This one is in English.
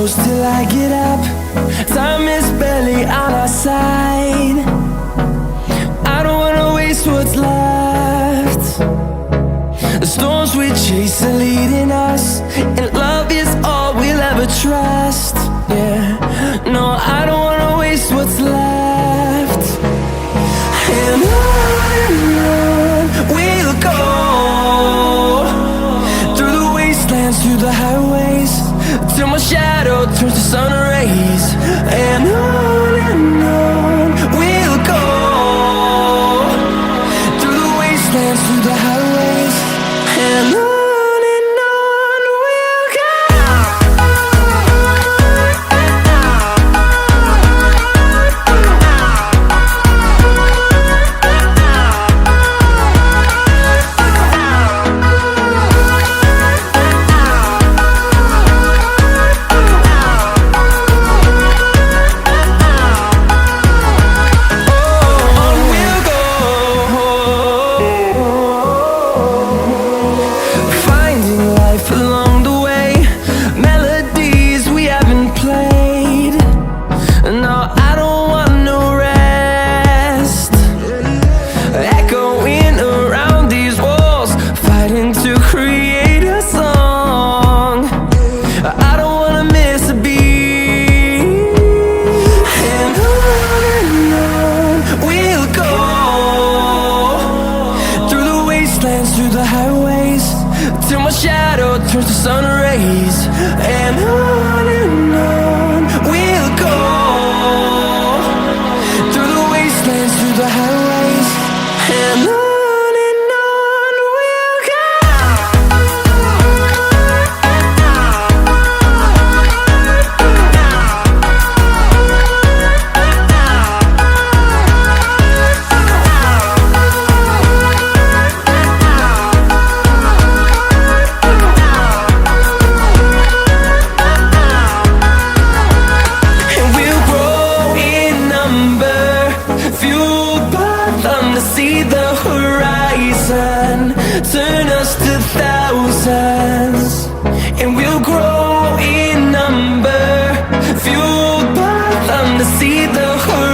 close till I get up. Time is barely on our side. I don't wanna waste what's left. The storms we chase are leading us, and love is all we'll ever trust. Yeah, no, I don't wanna waste what's left. And on we'll go, through the wastelands, through the highways, till my shadow turns to sun rays. And on we'll go, through the wastelands, through the highways, and on we'll go. Through the highways, till my shadow turns to sun rays. And on we'll go, through the wastelands, through the highways, and on we'll go. See the horizon turn us to thousands, and we'll grow in number, fueled by them to see the horizon.